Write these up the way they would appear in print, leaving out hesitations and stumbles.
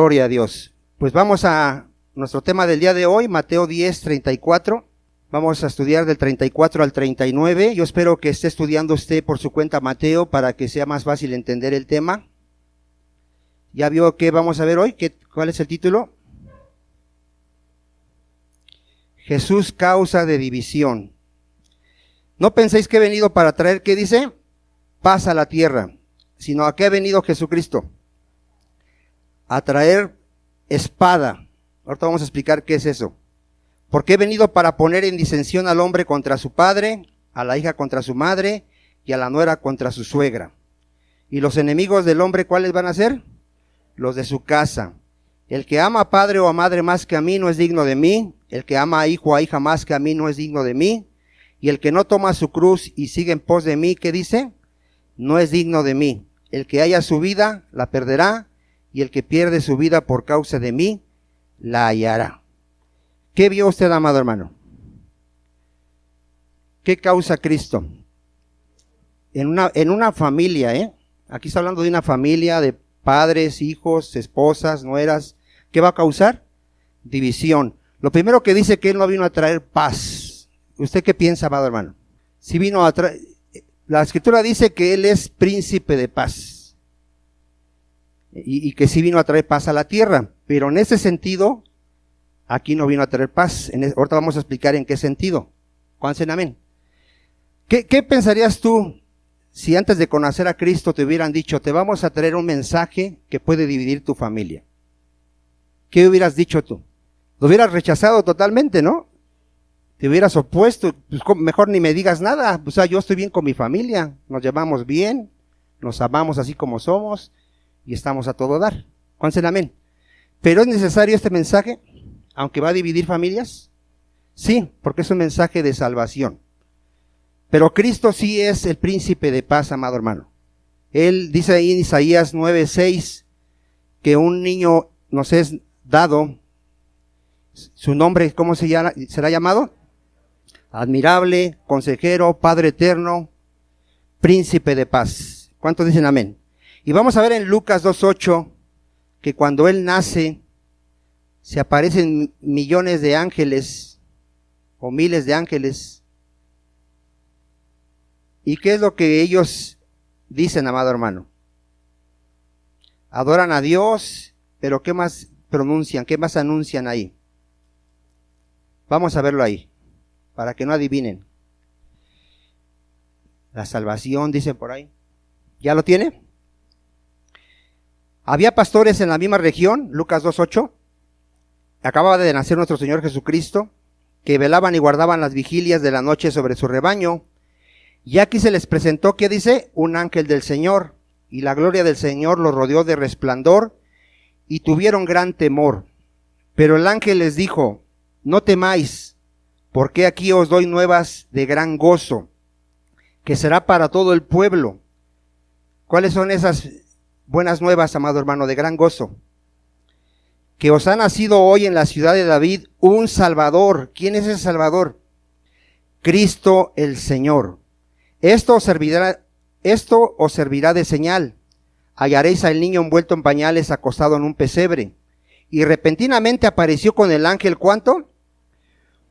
Gloria a Dios. Pues vamos a nuestro tema del día de hoy, Mateo 10:34. Vamos a estudiar del 34 al 39. Yo espero que esté estudiando usted por su cuenta Mateo para que sea más fácil entender el tema. ¿Ya vio qué vamos a ver hoy? ¿Cuál es el título? Jesús, causa de división. No penséis que he venido para traer, ¿qué dice? Paz a la tierra, sino a qué ha venido Jesucristo. A traer espada. Ahorita vamos a explicar qué es eso. Porque he venido para poner en disensión al hombre contra su padre, a la hija contra su madre y a la nuera contra su suegra. Y los enemigos del hombre, ¿cuáles van a ser? Los de su casa. El que ama a padre o a madre más que a mí no es digno de mí. El que ama a hijo o a hija más que a mí no es digno de mí. Y el que no toma su cruz y sigue en pos de mí, ¿qué dice? No es digno de mí. El que haya su vida, la perderá. Y el que pierde su vida por causa de mí, la hallará. ¿Qué vio usted, amado hermano? ¿Qué causa Cristo? En una familia, aquí está hablando de una familia de padres, hijos, esposas, nueras. ¿Qué va a causar? División. Lo primero que dice que Él no vino a traer paz. ¿Usted qué piensa, amado hermano? Si vino a traer, la Escritura dice que Él es príncipe de paz. Y que sí vino a traer paz a la tierra. Pero en ese sentido, aquí no vino a traer paz. Ahorita vamos a explicar en qué sentido. ¿Cuántos dicen amén? ¿Qué pensarías tú si antes de conocer a Cristo te hubieran dicho, te vamos a traer un mensaje que puede dividir tu familia? ¿Qué hubieras dicho tú? Lo hubieras rechazado totalmente, ¿no? Te hubieras opuesto, pues mejor ni me digas nada. O sea, yo estoy bien con mi familia, nos llevamos bien, nos amamos así como somos y estamos a todo dar. ¿Cuántos dicen amén? ¿Pero es necesario este mensaje, aunque va a dividir familias? Sí, porque es un mensaje de salvación. Pero Cristo sí es el príncipe de paz, amado hermano. Él dice ahí en Isaías 9:6 que un niño nos es dado. Su nombre, ¿cómo será llamado? Admirable, consejero, Padre eterno, príncipe de paz. ¿Cuántos dicen amén? Y vamos a ver en Lucas 2:8 que cuando Él nace se aparecen millones de ángeles o miles de ángeles. ¿Y qué es lo que ellos dicen, amado hermano? Adoran a Dios, pero ¿qué más pronuncian? ¿Qué más anuncian ahí? Vamos a verlo ahí, para que no adivinen. La salvación, dicen por ahí. ¿Ya lo tiene? Había pastores en la misma región, Lucas 2:8. Acababa de nacer nuestro Señor Jesucristo, que velaban y guardaban las vigilias de la noche sobre su rebaño. Y aquí se les presentó, ¿qué dice? Un ángel del Señor, y la gloria del Señor los rodeó de resplandor, y tuvieron gran temor. Pero el ángel les dijo, no temáis, porque aquí os doy nuevas de gran gozo, que será para todo el pueblo. ¿Cuáles son esas buenas nuevas, amado hermano, de gran gozo? Que os ha nacido hoy en la ciudad de David un Salvador. ¿Quién es ese Salvador? Cristo el Señor. Esto os servirá de señal. Hallaréis al niño envuelto en pañales, acostado en un pesebre. Y repentinamente apareció con el ángel, ¿cuánto?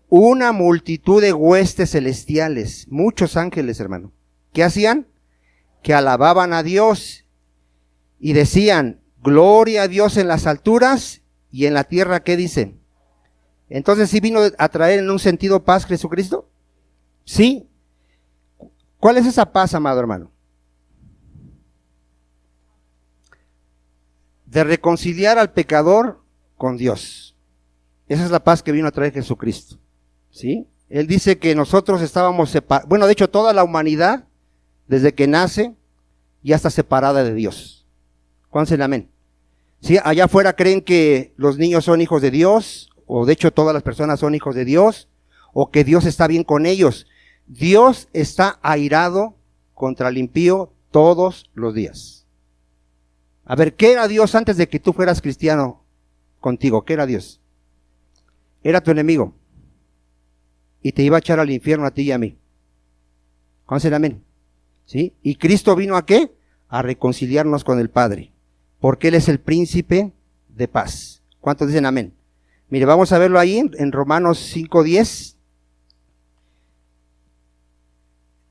Una multitud de huestes celestiales, muchos ángeles, hermano. ¿Qué hacían? Que alababan a Dios y decían, gloria a Dios en las alturas y en la tierra, ¿qué dicen? Entonces, ¿sí vino a traer en un sentido paz Jesucristo? Sí. ¿Cuál es esa paz, amado hermano? De reconciliar al pecador con Dios. Esa es la paz que vino a traer Jesucristo. ¿Sí? Él dice que nosotros estábamos separados. Bueno, de hecho, toda la humanidad, desde que nace, ya está separada de Dios. ¿Cuántos dicen amén? ¿Sí? Allá afuera creen que los niños son hijos de Dios, o de hecho todas las personas son hijos de Dios, o que Dios está bien con ellos. Dios está airado contra el impío todos los días. A ver, ¿qué era Dios antes de que tú fueras cristiano contigo? ¿Qué era Dios? Era tu enemigo. Y te iba a echar al infierno a ti y a mí. ¿Cuántos dicen amén? ¿Sí? ¿Y Cristo vino a qué? A reconciliarnos con el Padre. Porque Él es el príncipe de paz. ¿Cuántos dicen amén? Mire, vamos a verlo ahí en Romanos 5:10.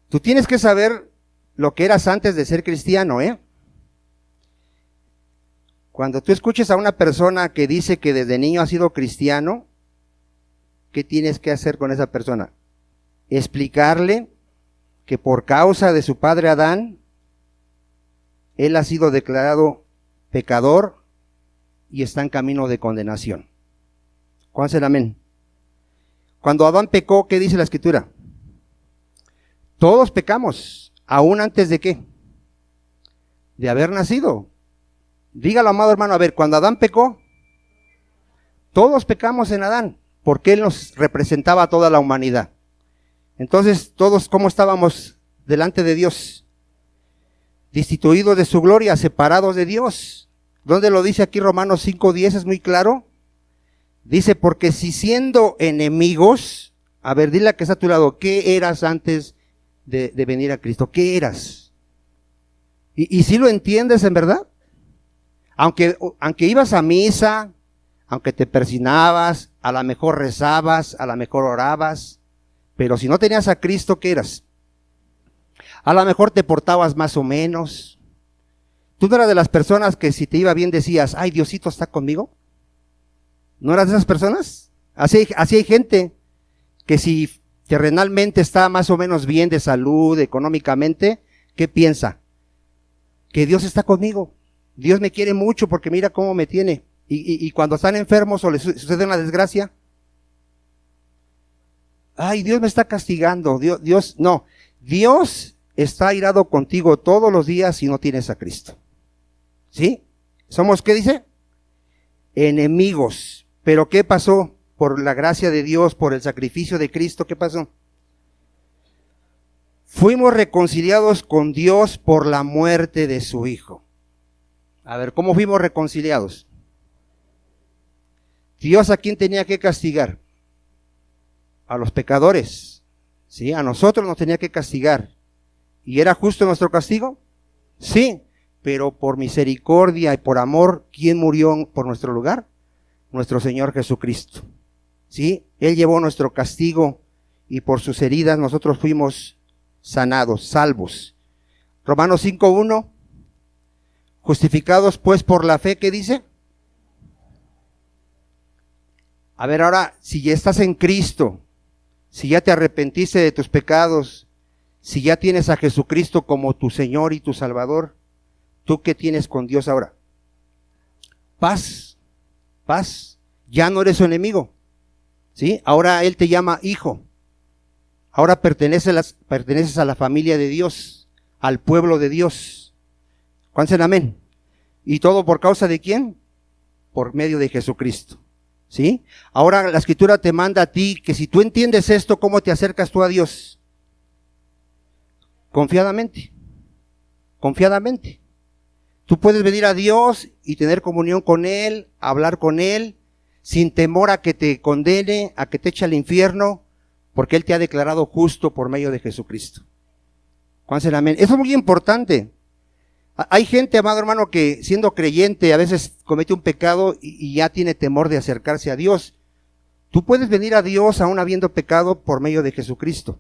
Tú tienes que saber lo que eras antes de ser cristiano, ¿eh? Cuando tú escuches a una persona que dice que desde niño ha sido cristiano, ¿qué tienes que hacer con esa persona? Explicarle que por causa de su padre Adán, él ha sido declarado pecador y está en camino de condenación. ¿Cuál es el amén? Cuando Adán pecó, ¿qué dice la Escritura? Todos pecamos, aún antes de ¿qué? De haber nacido. Dígalo, amado hermano, a ver, cuando Adán pecó, todos pecamos en Adán, porque él nos representaba a toda la humanidad. Entonces, todos, ¿cómo estábamos delante de Dios? Destituidos de su gloria, separados de Dios. ¿Dónde lo dice aquí Romanos 5:10? Es muy claro. Dice, porque si siendo enemigos, a ver, dile a que está a tu lado, ¿qué eras antes de venir a Cristo? ¿Qué eras? ¿Y si lo entiendes en verdad? Aunque ibas a misa, aunque te persinabas, a lo mejor rezabas, a lo mejor orabas, pero si no tenías a Cristo, ¿qué eras? A lo mejor te portabas más o menos. ¿Tú no eras de las personas que si te iba bien decías, ay, Diosito está conmigo? ¿No eras de esas personas? Así hay gente que si terrenalmente está más o menos bien de salud, económicamente, ¿qué piensa? Que Dios está conmigo. Dios me quiere mucho porque mira cómo me tiene. Y cuando están enfermos o les sucede una desgracia, ay, Dios me está castigando. Dios está airado contigo todos los días si no tienes a Cristo. ¿Sí? ¿Somos qué dice? Enemigos. ¿Pero qué pasó? Por la gracia de Dios, por el sacrificio de Cristo, ¿qué pasó? Fuimos reconciliados con Dios por la muerte de su Hijo. A ver, ¿cómo fuimos reconciliados? Dios, ¿a quién tenía que castigar? A los pecadores. ¿Sí? A nosotros nos tenía que castigar. ¿Y era justo nuestro castigo? Sí, pero por misericordia y por amor, ¿quién murió por nuestro lugar? Nuestro Señor Jesucristo. ¿Sí? Él llevó nuestro castigo y por sus heridas nosotros fuimos sanados, salvos. Romanos 5:1. Justificados pues por la fe, ¿qué dice? A ver, ahora, si ya estás en Cristo, si ya te arrepentiste de tus pecados, si ya tienes a Jesucristo como tu Señor y tu Salvador, ¿tú qué tienes con Dios ahora? Paz, paz. Ya no eres su enemigo, ¿sí? Ahora Él te llama hijo. Ahora perteneces a la familia de Dios, al pueblo de Dios. ¿Cuántos dicen amén? ¿Y todo por causa de quién? Por medio de Jesucristo. ¿Sí? Ahora la Escritura te manda a ti que si tú entiendes esto, ¿cómo te acercas tú a Dios? Confiadamente. Confiadamente. Tú puedes venir a Dios y tener comunión con Él, hablar con Él, sin temor a que te condene, a que te eche al infierno, porque Él te ha declarado justo por medio de Jesucristo. ¿Cuántos dicen amén? Eso es muy importante. Hay gente, amado hermano, que siendo creyente a veces comete un pecado y ya tiene temor de acercarse a Dios. Tú puedes venir a Dios aún habiendo pecado por medio de Jesucristo.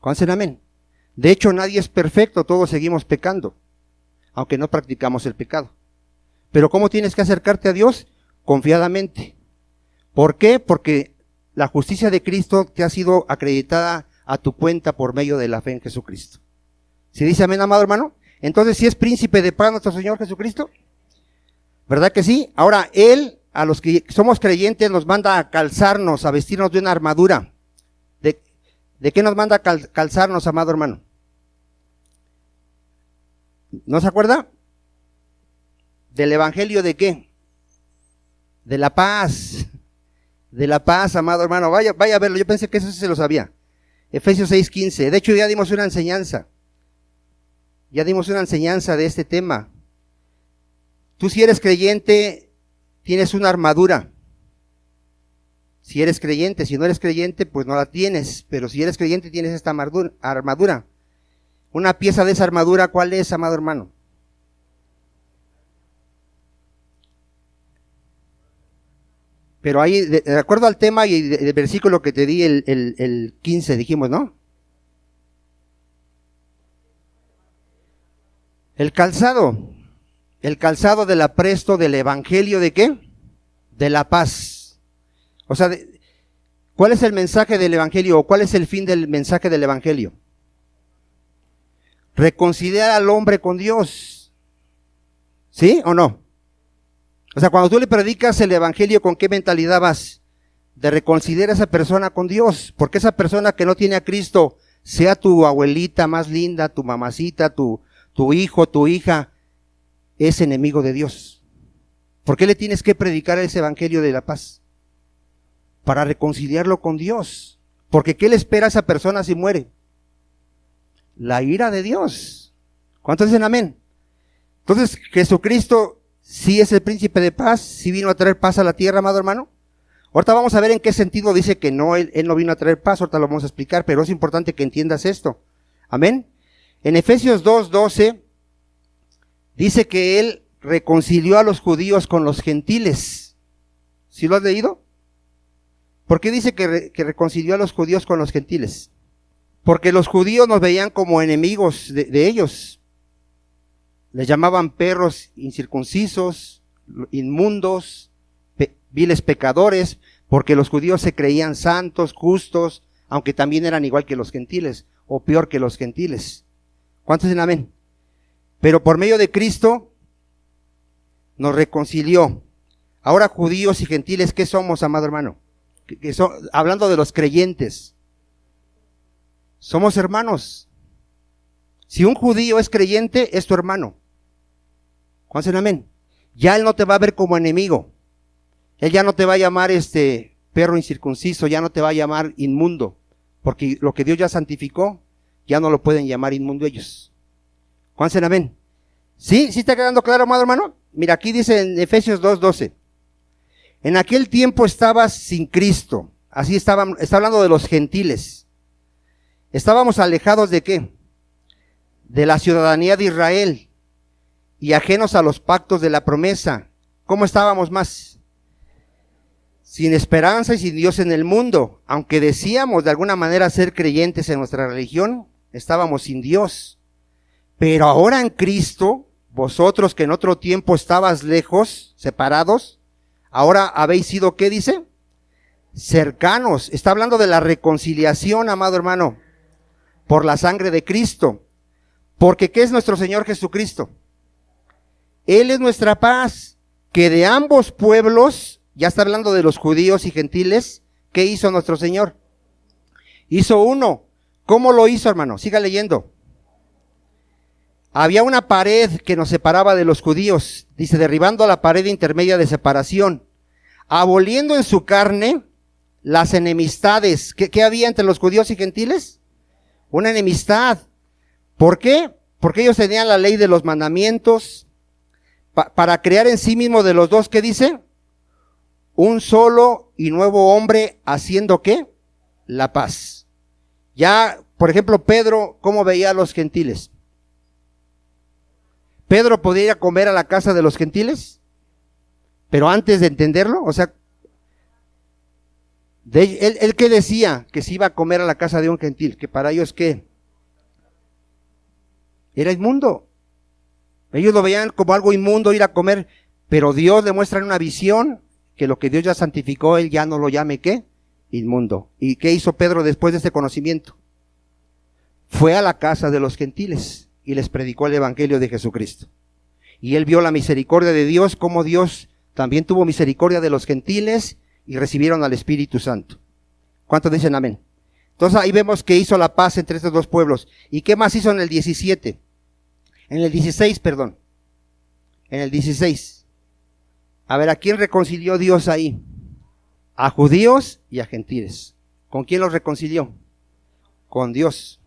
¿Cuántos dicen amén? De hecho, nadie es perfecto, todos seguimos pecando, aunque no practicamos el pecado. Pero ¿cómo tienes que acercarte a Dios? Confiadamente. ¿Por qué? Porque la justicia de Cristo te ha sido acreditada a tu cuenta por medio de la fe en Jesucristo. ¿Sí dice amén, amado hermano? Entonces, ¿sí es príncipe de paz nuestro Señor Jesucristo? ¿Verdad que sí? Ahora, Él, a los que somos creyentes, nos manda a calzarnos, a vestirnos de una armadura. ¿De qué nos manda a calzarnos, amado hermano? ¿No se acuerda? ¿Del evangelio de qué? De la paz. De la paz, amado hermano. Vaya a verlo, yo pensé que eso sí se lo sabía. Efesios 6:15. De hecho, ya dimos una enseñanza. Ya dimos una enseñanza de este tema. Tú si eres creyente, tienes una armadura. Si eres creyente, si no eres creyente, pues no la tienes. Pero si eres creyente, tienes esta armadura. Una pieza de esa armadura, ¿cuál es, amado hermano? Pero ahí, de acuerdo al tema y el versículo que te di, el 15, dijimos, ¿no? El calzado del apresto del evangelio, ¿de qué? De la paz. O sea, ¿cuál es el mensaje del evangelio o cuál es el fin del mensaje del evangelio? Reconciliar al hombre con Dios. ¿Sí o no? O sea, cuando tú le predicas el evangelio, ¿con qué mentalidad vas? De reconciliar a esa persona con Dios. Porque esa persona que no tiene a Cristo, sea tu abuelita más linda, tu mamacita, tu hijo, tu hija, es enemigo de Dios. ¿Por qué le tienes que predicar ese evangelio de la paz? Para reconciliarlo con Dios. Porque ¿qué le espera a esa persona si muere? La ira de Dios. ¿Cuántos dicen amén? Entonces, Jesucristo sí es el príncipe de paz, sí vino a traer paz a la tierra, amado hermano. Ahorita vamos a ver en qué sentido dice que no, él no vino a traer paz, ahorita lo vamos a explicar, pero es importante que entiendas esto. Amén. En Efesios 2:12 dice que él reconcilió a los judíos con los gentiles. ¿Sí lo has leído? ¿Por qué dice que reconcilió a los judíos con los gentiles? Porque los judíos nos veían como enemigos de ellos. Les llamaban perros incircuncisos, inmundos, viles pecadores, porque los judíos se creían santos, justos, aunque también eran igual que los gentiles, o peor que los gentiles. ¿Cuántos dicen amén? Pero por medio de Cristo nos reconcilió. Ahora judíos y gentiles, ¿qué somos, amado hermano? Hablando de los creyentes, somos hermanos. Si un judío es creyente, es tu hermano. ¿Cuántos dicen amén? Ya él no te va a ver como enemigo. Él ya no te va a llamar perro incircunciso, ya no te va a llamar inmundo, porque lo que Dios ya santificó, ya no lo pueden llamar inmundo ellos. ¿Cuántos dicen amén? ¿Sí? ¿Sí está quedando claro, amado hermano? Mira, aquí dice en Efesios 2:12. En aquel tiempo estabas sin Cristo. Así está hablando de los gentiles. Estábamos alejados ¿de qué? De la ciudadanía de Israel y ajenos a los pactos de la promesa. ¿Cómo estábamos más? Sin esperanza y sin Dios en el mundo. Aunque decíamos de alguna manera ser creyentes en nuestra religión, estábamos sin Dios. Pero ahora en Cristo, vosotros que en otro tiempo estabas lejos, separados, ahora habéis sido, ¿qué dice? Cercanos. Está hablando de la reconciliación, amado hermano, por la sangre de Cristo. Porque ¿qué es nuestro Señor Jesucristo? Él es nuestra paz, que de ambos pueblos, ya está hablando de los judíos y gentiles, ¿qué hizo nuestro Señor? Hizo uno. ¿Cómo lo hizo, hermano? Siga leyendo. Había una pared que nos separaba de los judíos, dice, derribando la pared intermedia de separación, aboliendo en su carne las enemistades. ¿Qué había entre los judíos y gentiles? Una enemistad. ¿Por qué? Porque ellos tenían la ley de los mandamientos para crear en sí mismo de los dos, ¿qué dice? Un solo y nuevo hombre haciendo ¿qué? La paz. Ya, por ejemplo, Pedro, ¿cómo veía a los gentiles? ¿Pedro podía ir a comer a la casa de los gentiles? Pero antes de entenderlo, o sea, él ¿qué decía? Que se iba a comer a la casa de un gentil, que para ellos ¿qué? Era inmundo. Ellos lo veían como algo inmundo ir a comer, pero Dios le muestra en una visión que lo que Dios ya santificó, él ya no lo llame ¿qué? Inmundo. ¿Y qué hizo Pedro después de ese conocimiento? Fue a la casa de los gentiles y les predicó el evangelio de Jesucristo. Y él vio la misericordia de Dios, como Dios también tuvo misericordia de los gentiles y recibieron al Espíritu Santo. ¿Cuántos dicen amén? Entonces ahí vemos que hizo la paz entre estos dos pueblos. ¿Y qué más hizo en el 17? En el 16, perdón. En el 16. A ver, ¿a quién reconcilió Dios ahí? A judíos y a gentiles. ¿Con quién los reconcilió? Con Dios.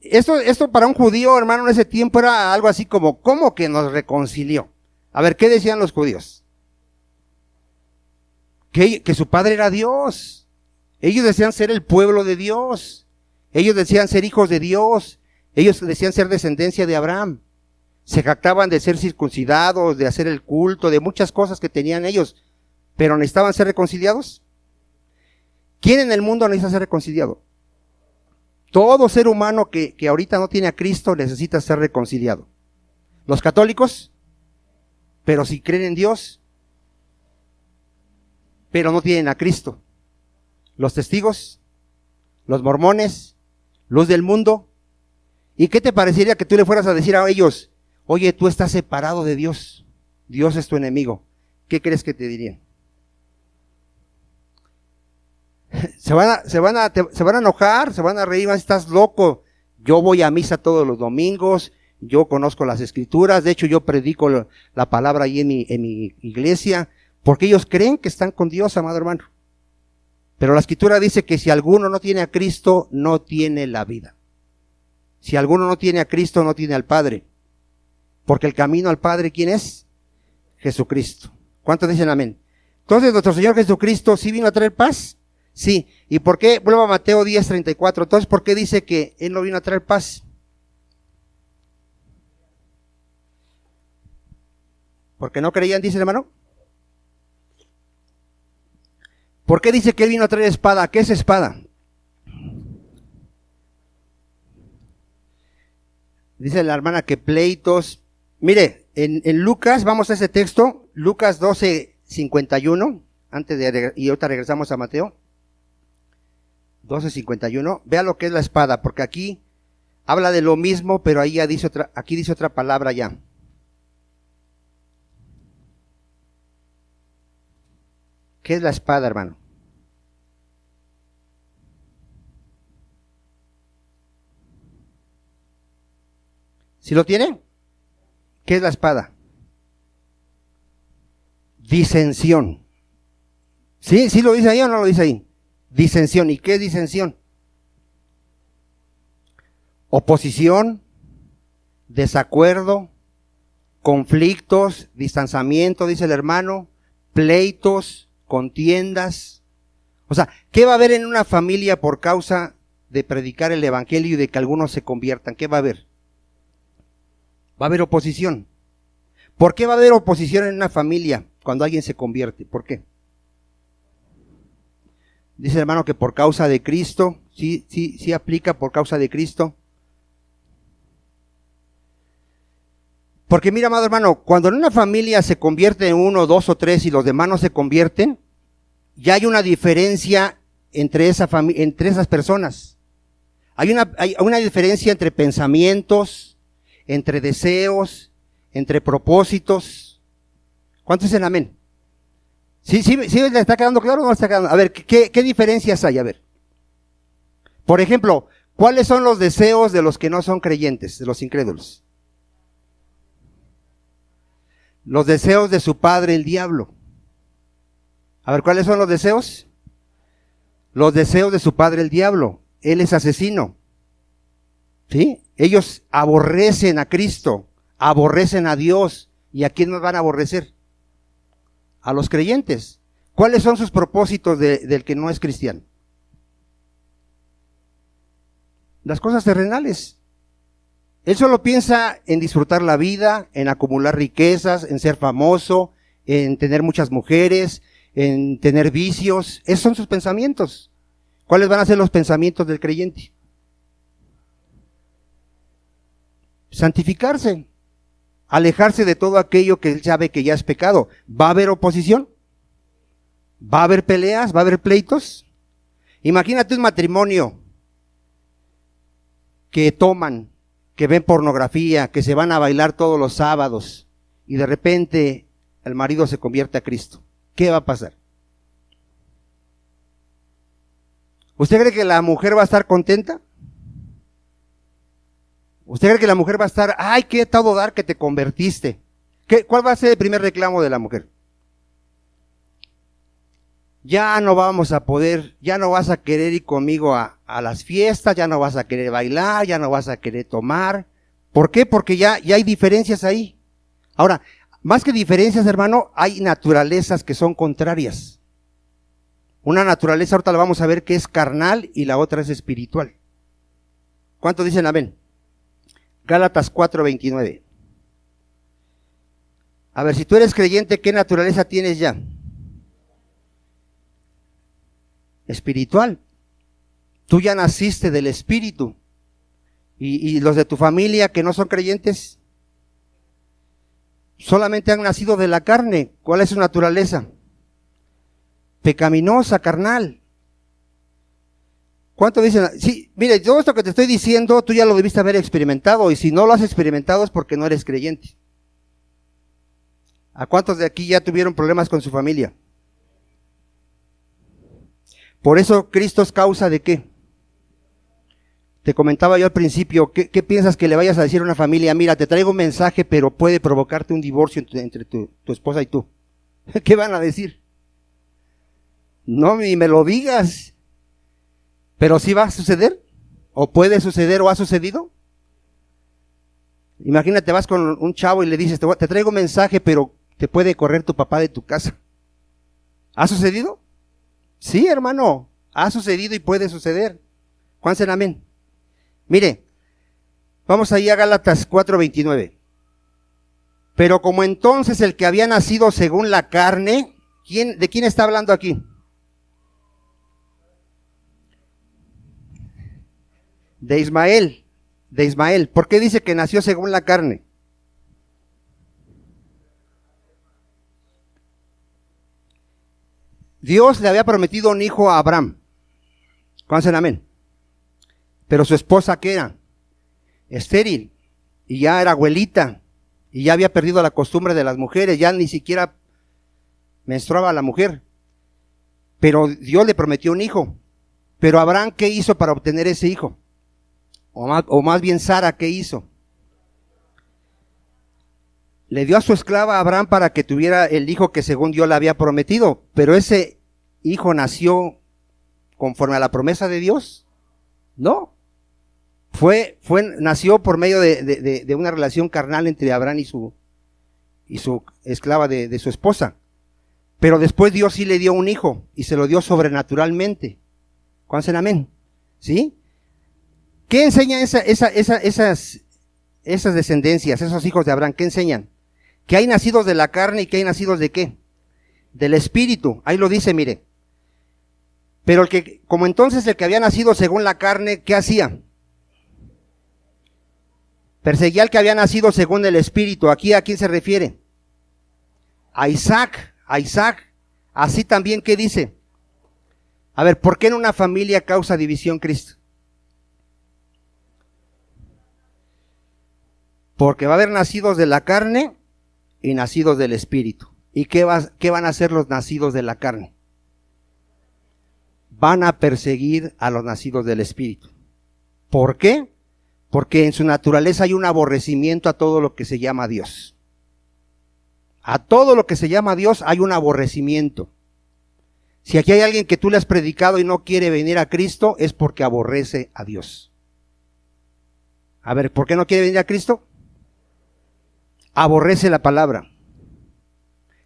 Esto para un judío, hermano, en ese tiempo era algo así como, ¿cómo que nos reconcilió? A ver, ¿qué decían los judíos? Que su padre era Dios. Ellos decían ser el pueblo de Dios. Ellos decían ser hijos de Dios. Ellos decían ser descendencia de Abraham. Se jactaban de ser circuncidados, de hacer el culto, de muchas cosas que tenían ellos. pero necesitaban ser reconciliados. ¿Quién en el mundo necesita ser reconciliado? Todo ser humano que ahorita no tiene a Cristo necesita ser reconciliado. Los católicos, pero si creen en Dios, pero no tienen a Cristo. Los testigos, los mormones, luz del mundo. ¿Y qué te parecería que tú le fueras a decir a ellos, oye, tú estás separado de Dios, Dios es tu enemigo? ¿Qué crees que te dirían? Se van a enojar, se van a reír, estás loco. Yo voy a misa todos los domingos, yo conozco las escrituras, de hecho yo predico la palabra ahí en mi iglesia, porque ellos creen que están con Dios, amado hermano. Pero la escritura dice que si alguno no tiene a Cristo, no tiene la vida. Si alguno no tiene a Cristo, no tiene al Padre. Porque el camino al Padre, ¿quién es? Jesucristo. ¿Cuántos dicen amén? Entonces, nuestro Señor Jesucristo, ¿sí vino a traer paz? Sí. ¿Y por qué? Vuelvo a Mateo 10:34. Entonces, ¿por qué dice que Él no vino a traer paz? ¿Porque no creían, dice el hermano? ¿Por qué dice que Él vino a traer espada? ¿Qué es espada? Dice la hermana que pleitos. Mire, en Lucas, vamos a ese texto, Lucas 12:51, y ahorita regresamos a Mateo. 12:51, vea lo que es la espada, porque aquí habla de lo mismo, pero ahí ya aquí dice otra palabra ya. ¿Qué es la espada, hermano? ¿Sí lo tiene? ¿Qué es la espada? Disensión. ¿Sí? ¿Sí lo dice ahí o no lo dice ahí? Disensión. ¿Y qué es disensión? Oposición, desacuerdo, conflictos, distanciamiento, dice el hermano, pleitos, contiendas. O sea, ¿qué va a haber en una familia por causa de predicar el evangelio y de que algunos se conviertan? ¿Qué va a haber? Va a haber oposición. ¿Por qué va a haber oposición en una familia cuando alguien se convierte? ¿Por qué? Dice el hermano que por causa de Cristo, sí aplica por causa de Cristo. Porque mira, amado hermano, cuando en una familia se convierte en uno, dos o tres y los demás no se convierten, ya hay una diferencia entre esas personas. Hay una diferencia entre pensamientos, entre deseos, entre propósitos. ¿Cuántos dicen amén? ¿Sí le está quedando claro o no le está quedando? A ver, ¿qué diferencias hay? A ver. Por ejemplo, ¿cuáles son los deseos de los que no son creyentes, de los incrédulos? Los deseos de su padre, el diablo. A ver, ¿cuáles son los deseos? Los deseos de su padre, el diablo. Él es asesino. ¿Sí? Ellos aborrecen a Cristo, aborrecen a Dios. ¿Y a quién nos van a aborrecer? A los creyentes. ¿Cuáles son sus propósitos del que no es cristiano? Las cosas terrenales. Él solo piensa en disfrutar la vida, en acumular riquezas, en ser famoso, en tener muchas mujeres, en tener vicios. Esos son sus pensamientos. ¿Cuáles van a ser los pensamientos del creyente? Santificarse, alejarse de todo aquello que él sabe que ya es pecado. ¿Va a haber oposición? ¿Va a haber peleas? ¿Va a haber pleitos? Imagínate un matrimonio que toman, que ven pornografía, que se van a bailar todos los sábados y de repente el marido se convierte a Cristo. ¿Qué va a pasar? ¿Usted cree que la mujer va a estar contenta? ¿Usted cree que la mujer va a estar, ay, qué todo dar que te convertiste? ¿Cuál va a ser el primer reclamo de la mujer? Ya no vamos a poder, ya no vas a querer ir conmigo a las fiestas, ya no vas a querer bailar, ya no vas a querer tomar. ¿Por qué? Porque ya hay diferencias ahí. Ahora, más que diferencias, hermano, hay naturalezas que son contrarias. Una naturaleza, ahorita la vamos a ver, que es carnal y la otra es espiritual. ¿Cuántos dicen amén? Gálatas 4:29. A ver, si tú eres creyente, ¿qué naturaleza tienes ya? espiritual. Tú ya naciste del Espíritu. Y los de tu familia que no son creyentes, solamente han nacido de la carne. ¿Cuál es su naturaleza? Pecaminosa, carnal. ¿Cuánto dicen? Sí, mire, todo esto que te estoy diciendo, tú ya lo debiste haber experimentado, y si no lo has experimentado es porque no eres creyente. ¿A cuántos de aquí ya tuvieron problemas con su familia? Por eso Cristo es causa de ¿qué? Te comentaba yo al principio, ¿qué piensas que le vayas a decir a una familia? Mira, te traigo un mensaje, pero puede provocarte un divorcio entre tu esposa y tú. ¿Qué van a decir? No, ni me lo digas. ¿Pero sí va a suceder? ¿O puede suceder o ha sucedido? Imagínate, vas con un chavo y le dices, te traigo un mensaje, pero te puede correr tu papá de tu casa. ¿Ha sucedido? Sí, hermano, ha sucedido y puede suceder. Juan sen amén. Mire, vamos ahí a Gálatas 4:29. Pero como entonces el que había nacido según la carne, ¿de quién está hablando aquí? De Ismael. De Ismael. ¿Por qué dice que nació según la carne? Dios le había prometido un hijo a Abraham. Juan sen amén. Pero su esposa, ¿qué era? Estéril. Y ya era abuelita. Y ya había perdido la costumbre de las mujeres. Ya ni siquiera menstruaba la mujer. Pero Dios le prometió un hijo. Pero Abraham, ¿qué hizo para obtener ese hijo? O más bien Sara, ¿qué hizo? Le dio a su esclava a Abraham para que tuviera el hijo que según Dios le había prometido. Pero ese hijo nació conforme a la promesa de Dios. No. Nació por medio de una relación carnal entre Abraham y su esclava de su esposa. Pero después Dios sí le dio un hijo y se lo dio sobrenaturalmente. Juan sen amén. ¿Sí? ¿Qué enseñan esas descendencias, esos hijos de Abraham? ¿Qué enseñan? Que hay nacidos de la carne y que hay nacidos de ¿qué? Del Espíritu. Ahí lo dice, mire. Pero como entonces el que había nacido según la carne, ¿qué hacía? Perseguía al que había nacido según el Espíritu. ¿Aquí a quién se refiere? A Isaac. A Isaac. Así también, ¿qué dice? A ver, ¿por qué en una familia causa división Cristo? Porque va a haber nacidos de la carne y nacidos del Espíritu. ¿Y qué van a hacer los nacidos de la carne? Van a perseguir a los nacidos del Espíritu. ¿Por qué? Porque en su naturaleza hay un aborrecimiento a todo lo que se llama Dios. A todo lo que se llama Dios hay un aborrecimiento. Si aquí hay alguien que tú le has predicado y no quiere venir a Cristo, es porque aborrece a Dios. A ver, ¿por qué no quiere venir a Cristo? Aborrece la palabra.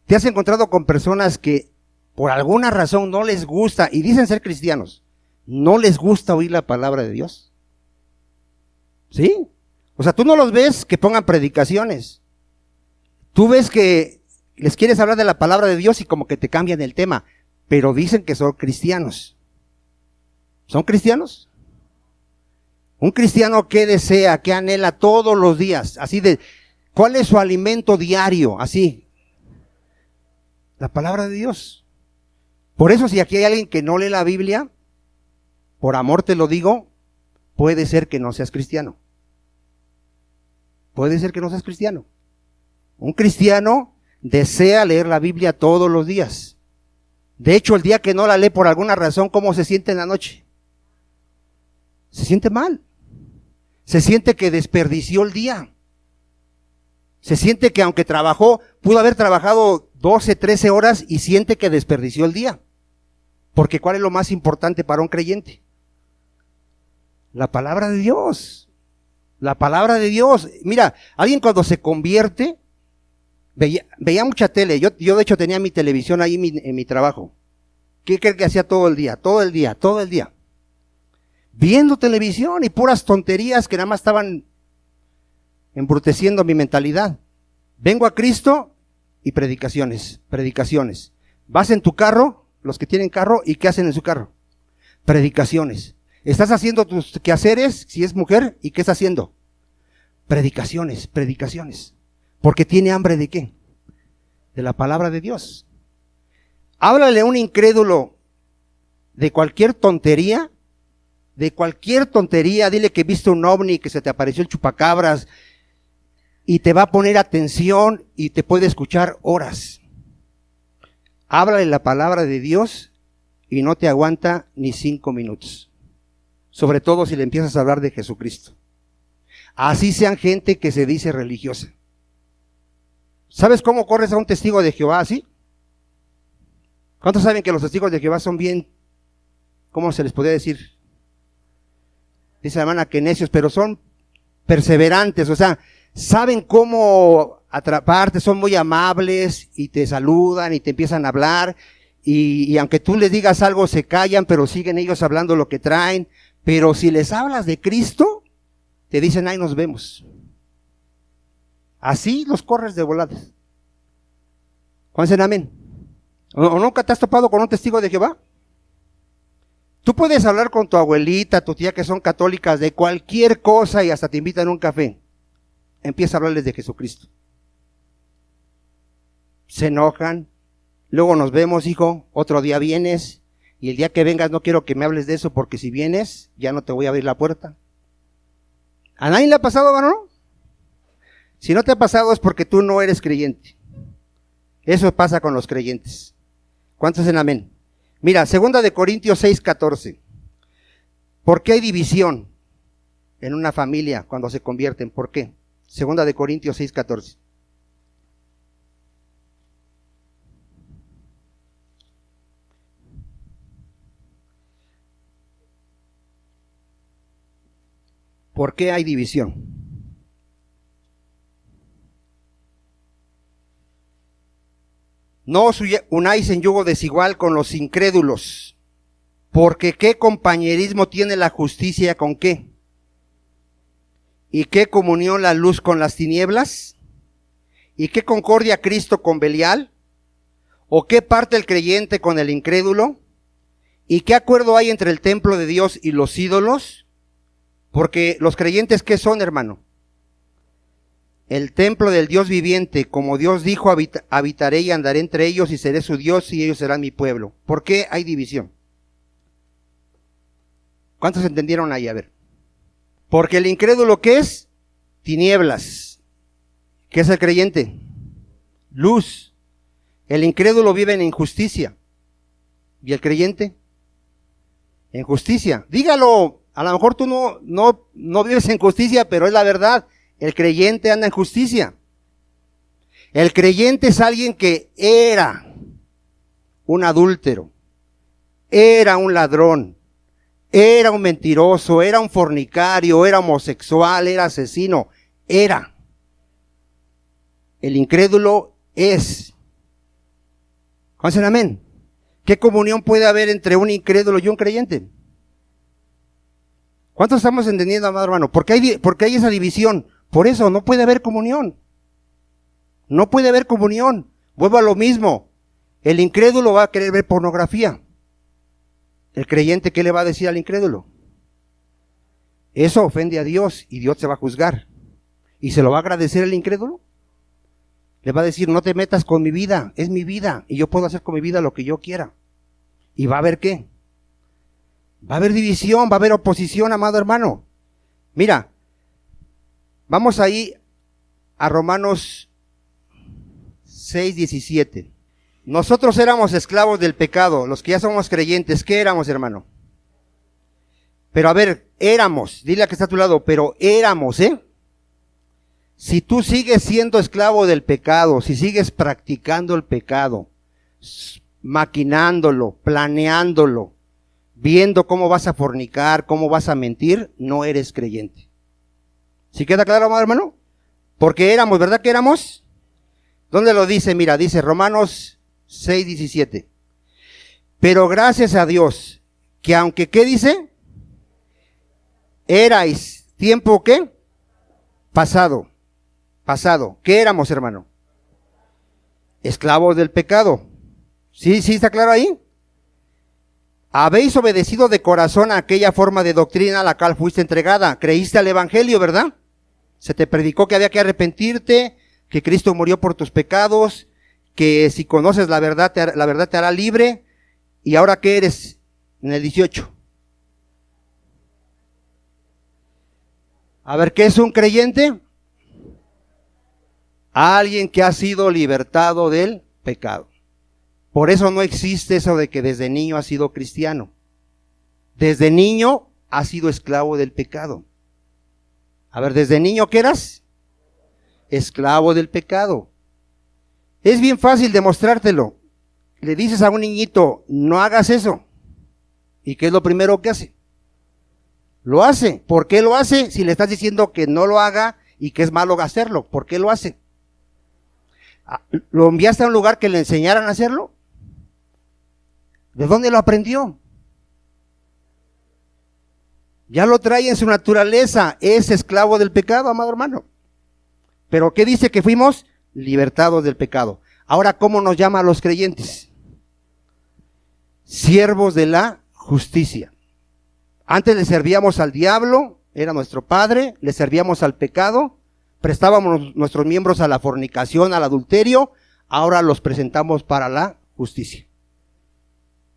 ¿Te has encontrado con personas que por alguna razón no les gusta, y dicen ser cristianos, no les gusta oír la palabra de Dios? ¿Sí? O sea, tú no los ves que pongan predicaciones. Tú ves que les quieres hablar de la palabra de Dios y como que te cambian el tema, pero dicen que son cristianos. ¿Son cristianos? Un cristiano que desea, que anhela todos los días, así de, ¿cuál es su alimento diario? Así, la palabra de Dios. Por eso si aquí hay alguien que no lee la Biblia, por amor te lo digo, puede ser que no seas cristiano. Puede ser que no seas cristiano. Un cristiano desea leer la Biblia todos los días. De hecho, el día que no la lee por alguna razón, ¿cómo se siente en la noche? Se siente mal. Se siente que desperdició el día. Se siente que aunque trabajó, pudo haber trabajado 12, 13 horas y siente que desperdició el día. Porque ¿cuál es lo más importante para un creyente? La palabra de Dios. La palabra de Dios. Mira, alguien cuando se convierte, veía mucha tele. Yo de hecho tenía mi televisión ahí en mi trabajo. ¿Qué cree que hacía todo el día? Todo el día. Viendo televisión y puras tonterías que nada más estaban embruteciendo mi mentalidad. Vengo a Cristo y predicaciones. Vas en tu carro, los que tienen carro, ¿y qué hacen en su carro? Predicaciones. Estás haciendo tus quehaceres, si es mujer, ¿y qué estás haciendo? Predicaciones, predicaciones. Porque tiene hambre ¿de qué? De la palabra de Dios. Háblale a un incrédulo de cualquier tontería, dile que viste un ovni, que se te apareció el chupacabras, y te va a poner atención y te puede escuchar horas. Háblale la palabra de Dios y no te aguanta ni 5 minutos. Sobre todo si le empiezas a hablar de Jesucristo. Así sean gente que se dice religiosa. ¿Sabes cómo corres a un testigo de Jehová así? ¿Cuántos saben que los testigos de Jehová son bien, cómo se les podría decir? Dice la hermana que necios, pero son perseverantes, o sea, saben cómo atraparte, son muy amables y te saludan y te empiezan a hablar y aunque tú les digas algo se callan, pero siguen ellos hablando lo que traen. Pero si les hablas de Cristo, te dicen, ahí nos vemos. Así los corres de voladas. ¿Cuántos dicen amén? ¿O nunca te has topado con un testigo de Jehová? Tú puedes hablar con tu abuelita, tu tía que son católicas de cualquier cosa y hasta te invitan a un café. Empieza a hablarles de Jesucristo. Se enojan. Luego nos vemos, hijo, otro día vienes. Y el día que vengas no quiero que me hables de eso porque si vienes ya no te voy a abrir la puerta. ¿A nadie le ha pasado, hermano? Si no te ha pasado es porque tú no eres creyente. Eso pasa con los creyentes. ¿Cuántos dicen amén? Mira, 2 de Corintios 6:14. ¿Por qué hay división en una familia cuando se convierten? ¿Por qué? 2 de Corintios 6:14. ¿Por qué hay división? No os unáis en yugo desigual con los incrédulos, porque ¿qué compañerismo tiene la justicia con qué? ¿Y qué comunión la luz con las tinieblas? ¿Y qué concordia Cristo con Belial? ¿O qué parte el creyente con el incrédulo? ¿Y qué acuerdo hay entre el templo de Dios y los ídolos? Porque los creyentes, ¿qué son, hermano? El templo del Dios viviente, como Dios dijo, habitaré y andaré entre ellos y seré su Dios y ellos serán mi pueblo. ¿Por qué hay división? ¿Cuántos entendieron ahí? A ver. Porque el incrédulo, ¿qué es? Tinieblas. ¿Qué es el creyente? Luz. El incrédulo vive en injusticia. ¿Y el creyente? En justicia. Dígalo. A lo mejor tú no vives en justicia, pero es la verdad. El creyente anda en justicia. El creyente es alguien que era un adúltero, era un ladrón, era un mentiroso, era un fornicario, era homosexual, era asesino, era. El incrédulo es. ¿Cuántos dicen amén? ¿Qué comunión puede haber entre un incrédulo y un creyente? ¿Cuántos estamos entendiendo, amado hermano? ¿Por qué hay esa división? Por eso no puede haber comunión. No puede haber comunión. Vuelvo a lo mismo. El incrédulo va a querer ver pornografía. El creyente, ¿qué le va a decir al incrédulo? Eso ofende a Dios y Dios se va a juzgar. ¿Y se lo va a agradecer el incrédulo? Le va a decir, no te metas con mi vida, es mi vida y yo puedo hacer con mi vida lo que yo quiera. ¿Y va a haber qué? Va a haber división, va a haber oposición, amado hermano. Mira, vamos ahí a Romanos 6:17. Nosotros éramos esclavos del pecado, los que ya somos creyentes, ¿qué éramos, hermano? Pero a ver, éramos, dile a que está a tu lado, pero éramos, Si tú sigues siendo esclavo del pecado, si sigues practicando el pecado, maquinándolo, planeándolo, viendo cómo vas a fornicar, cómo vas a mentir, no eres creyente. ¿Sí queda claro, amado hermano? Porque éramos, ¿verdad que éramos? ¿Dónde lo dice? Mira, dice Romanos 6:17. Pero gracias a Dios, que aunque, ¿qué dice? Erais, ¿tiempo qué? Pasado. ¿Qué éramos, hermano? Esclavos del pecado. ¿Sí está claro ahí? habéis obedecido de corazón a aquella forma de doctrina a la cual fuiste entregada. Creíste al evangelio, ¿verdad? Se te predicó que había que arrepentirte, que Cristo murió por tus pecados, que si conoces la verdad te hará libre. ¿Y ahora qué eres? En el 18. A ver, ¿qué es un creyente? Alguien que ha sido libertado del pecado. Por eso no existe eso de que desde niño ha sido cristiano. Desde niño ha sido esclavo del pecado. A ver, ¿desde niño qué eras? Esclavo del pecado. Es bien fácil demostrártelo. Le dices a un niñito, no hagas eso. ¿Y qué es lo primero que hace? Lo hace. ¿Por qué lo hace? Si le estás diciendo que no lo haga y que es malo hacerlo, ¿por qué lo hace? ¿Lo enviaste a un lugar que le enseñaran a hacerlo? ¿De dónde lo aprendió? Ya lo trae en su naturaleza, es esclavo del pecado, amado hermano. Pero ¿qué dice? Que fuimos libertados del pecado. Ahora, ¿cómo nos llama a los creyentes? Siervos de la justicia. Antes le servíamos al diablo, era nuestro padre, le servíamos al pecado, prestábamos nuestros miembros a la fornicación, al adulterio, ahora los presentamos para la justicia.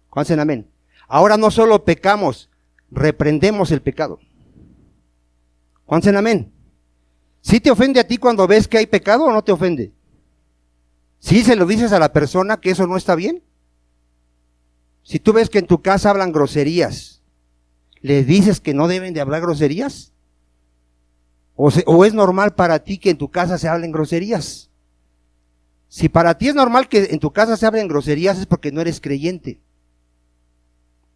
¿Cuántos dicen amén? Ahora no solo pecamos, reprendemos el pecado. ¿Cuántos dicen amén? ¿Sí te ofende a ti cuando ves que hay pecado o no te ofende? ¿Sí se lo dices a la persona que eso no está bien? Si tú ves que en tu casa hablan groserías, ¿le dices que no deben de hablar groserías? ¿O es normal para ti que en tu casa se hablen groserías? Si para ti es normal que en tu casa se hablen groserías es porque no eres creyente.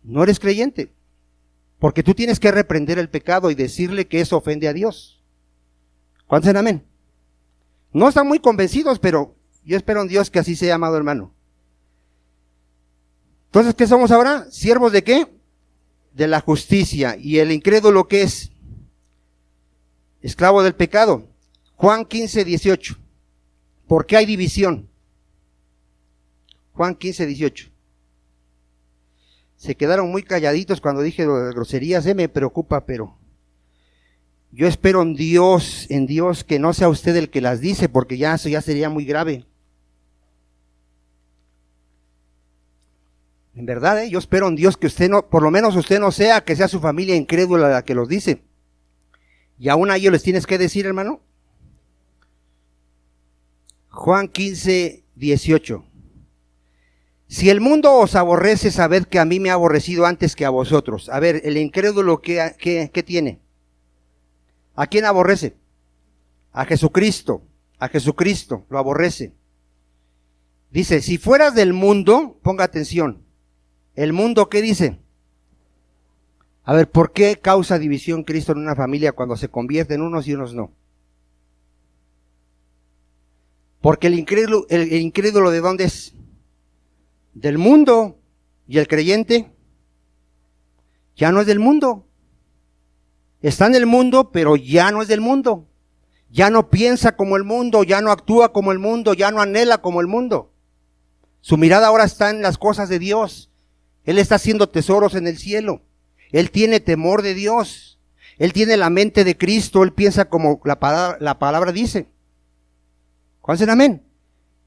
No eres creyente. Porque tú tienes que reprender el pecado y decirle que eso ofende a Dios. ¿Cuántos dicen amén? No están muy convencidos, pero yo espero en Dios que así sea, amado hermano. Entonces, ¿qué somos ahora? ¿Siervos de qué? De la justicia. ¿Y el incrédulo qué es? Esclavo del pecado. Juan 15, 18. ¿Por qué hay división? Juan 15, 18. Se quedaron muy calladitos cuando dije lo de las groserías, me preocupa, pero yo espero en Dios que no sea usted el que las dice, porque ya eso ya sería muy grave. En verdad, yo espero en Dios que usted no, por lo menos usted no sea, que sea su familia incrédula la que los dice. Y aún a ellos les tienes que decir, hermano. Juan 15, 18. Si el mundo os aborrece, sabed que a mí me ha aborrecido antes que a vosotros. A ver, el incrédulo, ¿qué tiene? ¿A quién aborrece? A Jesucristo. A Jesucristo lo aborrece. Dice, si fueras del mundo, ponga atención. ¿El mundo qué dice? A ver, ¿por qué causa división Cristo en una familia cuando se convierte en unos y unos no? Porque el incrédulo ¿de dónde es? Del mundo. ¿Y el creyente? Ya no es del mundo. Está en el mundo, pero ya no es del mundo. Ya no piensa como el mundo, ya no actúa como el mundo, ya no anhela como el mundo. Su mirada ahora está en las cosas de Dios. Él está haciendo tesoros en el cielo. Él tiene temor de Dios. Él tiene la mente de Cristo. Él piensa como la palabra dice. ¿Cuántos dicen amén?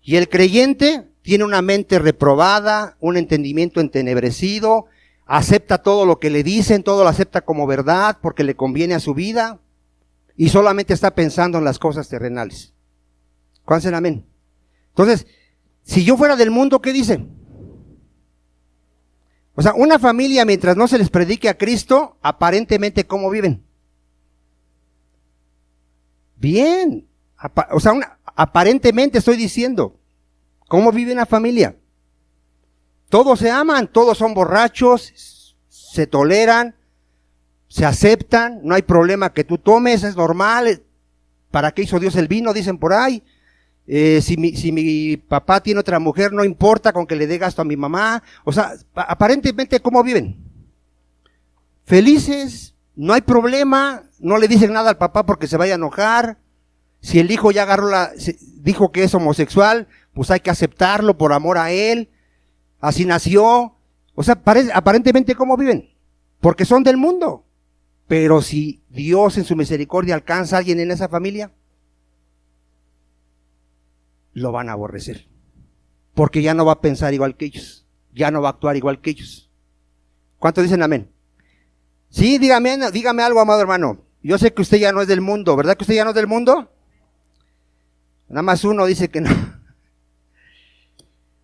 Y el creyente tiene una mente reprobada, un entendimiento entenebrecido, acepta todo lo que le dicen, todo lo acepta como verdad porque le conviene a su vida y solamente está pensando en las cosas terrenales. ¿Cuántos dicen amén? Entonces, si yo fuera del mundo, ¿qué dicen? O sea, una familia mientras no se les predique a Cristo, aparentemente, ¿cómo viven? Bien. O sea, aparentemente estoy diciendo, ¿cómo vive una familia? Todos se aman, todos son borrachos, se toleran, se aceptan, no hay problema que tú tomes, es normal. ¿Para qué hizo Dios el vino? Dicen por ahí. Si mi papá tiene otra mujer, no importa con que le dé gasto a mi mamá. O sea, aparentemente, ¿cómo viven? Felices, no hay problema, no le dicen nada al papá porque se vaya a enojar. Si el hijo ya dijo que es homosexual, pues hay que aceptarlo por amor a él. Así nació. O sea, aparentemente, ¿cómo viven? Porque son del mundo. Pero si Dios en su misericordia alcanza a alguien en esa familia, lo van a aborrecer. Porque ya no va a pensar igual que ellos. Ya no va a actuar igual que ellos. ¿Cuántos dicen amén? Sí, dígame algo, amado hermano. Yo sé que usted ya no es del mundo, ¿verdad que usted ya no es del mundo? Nada más uno dice que no.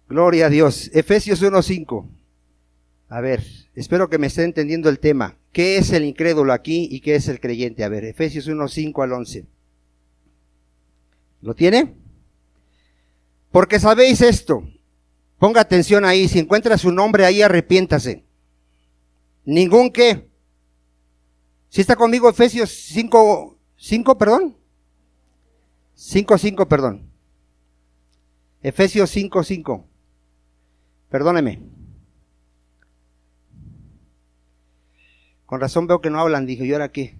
Gloria a Dios. Efesios 1:5. A ver, espero que me esté entendiendo el tema. ¿Qué es el incrédulo aquí y qué es el creyente? A ver, Efesios 1:5 al 11. ¿Lo tiene? Porque sabéis esto. Ponga atención ahí. Si encuentra su nombre ahí, arrepiéntase. Ningún qué. ¿Sí está conmigo Efesios 5:5, perdón? 5:5, perdón. Efesios 5:5. Perdóneme. Con razón veo que no hablan, dije, ¿y ahora qué?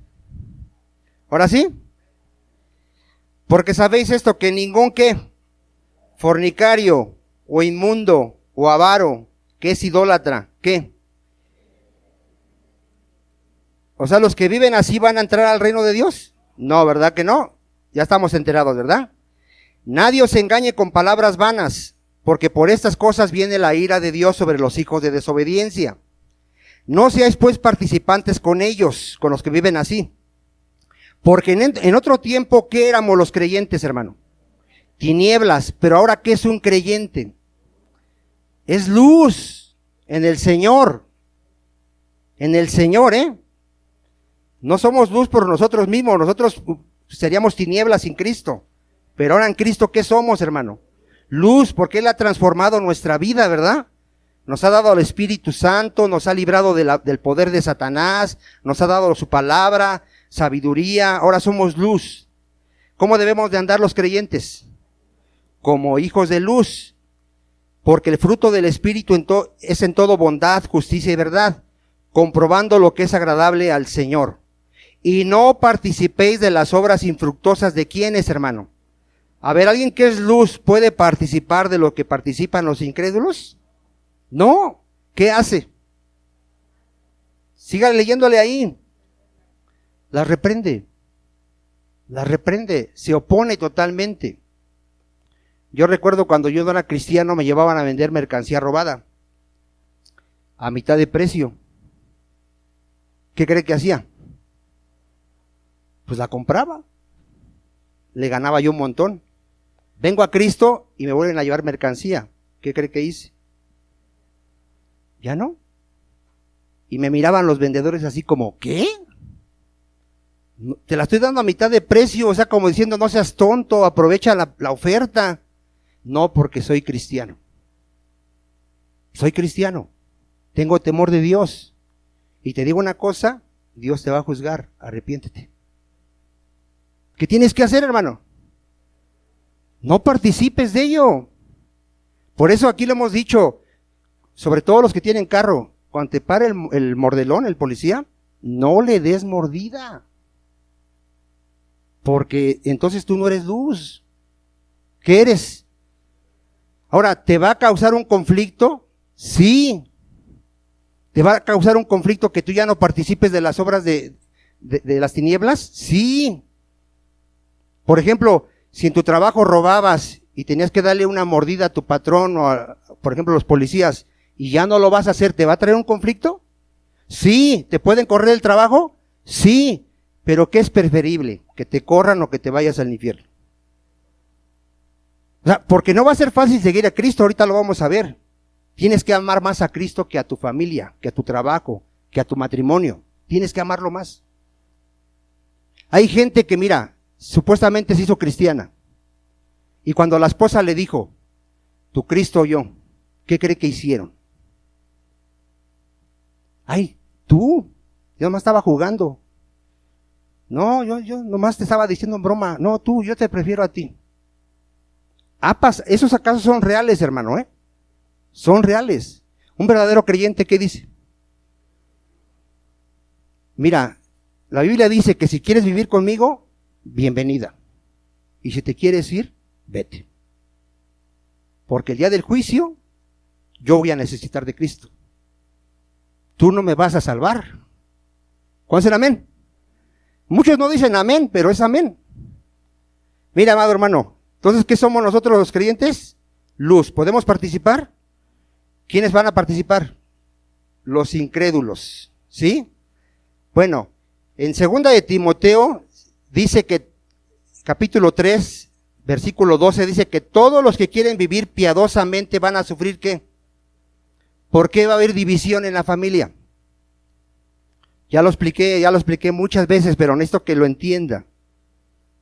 ¿Ahora sí? Porque sabéis esto, que ningún qué, fornicario, o inmundo, o avaro, que es idólatra, ¿qué? O sea, los que viven así van a entrar al reino de Dios. No, ¿verdad que no? Ya estamos enterados, ¿verdad? Nadie os engañe con palabras vanas, porque por estas cosas viene la ira de Dios sobre los hijos de desobediencia. No seáis pues participantes con ellos, con los que viven así. Porque en otro tiempo, ¿qué éramos los creyentes, hermano? Tinieblas, pero ahora, ¿qué es un creyente? Es luz en el Señor. En el Señor, No somos luz por nosotros mismos, nosotros seríamos tinieblas sin Cristo. Pero ahora en Cristo, ¿qué somos, hermano? Luz, porque Él ha transformado nuestra vida, ¿verdad? Nos ha dado el Espíritu Santo, nos ha librado del poder de Satanás, nos ha dado su palabra, sabiduría, ahora somos luz. ¿Cómo debemos de andar los creyentes? Como hijos de luz, porque el fruto del Espíritu es en todo bondad, justicia y verdad, comprobando lo que es agradable al Señor. Y no participéis de las obras infructuosas de quienes, hermano. A ver, ¿alguien que es luz puede participar de lo que participan los incrédulos? No. ¿Qué hace? Siga leyéndole ahí. La reprende, se opone totalmente. Yo recuerdo cuando yo no era cristiano, me llevaban a vender mercancía robada a mitad de precio. ¿Qué cree que hacía? Pues la compraba, le ganaba yo un montón. Vengo a Cristo y me vuelven a llevar mercancía. ¿Qué cree que hice? Ya no. Y me miraban los vendedores así como, ¿qué? Te la estoy dando a mitad de precio, o sea, como diciendo, no seas tonto, aprovecha la oferta. No, porque soy cristiano. Soy cristiano. Tengo temor de Dios. Y te digo una cosa, Dios te va a juzgar, arrepiéntete. ¿Qué tienes que hacer, hermano? No participes de ello. Por eso aquí lo hemos dicho, sobre todo los que tienen carro, cuando te pare el mordelón, el policía, no le des mordida. Porque entonces tú no eres luz. ¿Qué eres? Ahora, ¿te va a causar un conflicto? Sí. ¿Te va a causar un conflicto que tú ya no participes de las obras de las tinieblas? Sí. Por ejemplo, si en tu trabajo robabas y tenías que darle una mordida a tu patrón o por ejemplo, los policías, y ya no lo vas a hacer, ¿te va a traer un conflicto? Sí. ¿Te pueden correr el trabajo? Sí. Pero ¿qué es preferible? ¿Que te corran o que te vayas al infierno? O sea, porque no va a ser fácil seguir a Cristo, ahorita lo vamos a ver. Tienes que amar más a Cristo que a tu familia, que a tu trabajo, que a tu matrimonio. Tienes que amarlo más. Hay gente que, mira, supuestamente se hizo cristiana. Y cuando la esposa le dijo, tu Cristo o yo, ¿qué cree que hicieron? Ay, tú, yo nomás estaba jugando. No, yo nomás te estaba diciendo en broma. No, tú, yo te prefiero a ti. Esos acasos son reales, hermano, Son reales. Un verdadero creyente, ¿qué dice? Mira, la Biblia dice que si quieres vivir conmigo, bienvenida. Y si te quieres ir, vete. Porque el día del juicio, yo voy a necesitar de Cristo. tú no me vas a salvar. ¿Cuál es el amén? Muchos no dicen amén, pero es amén. Mira, amado hermano, entonces, ¿qué somos nosotros los creyentes? Luz. ¿Podemos participar? ¿Quiénes van a participar? Los incrédulos, ¿sí? Bueno, en 2 de Timoteo dice que, capítulo 3, versículo 12, dice que todos los que quieren vivir piadosamente van a sufrir, ¿qué? ¿Por qué va a haber división en la familia? Ya lo expliqué muchas veces, pero necesito que lo entienda.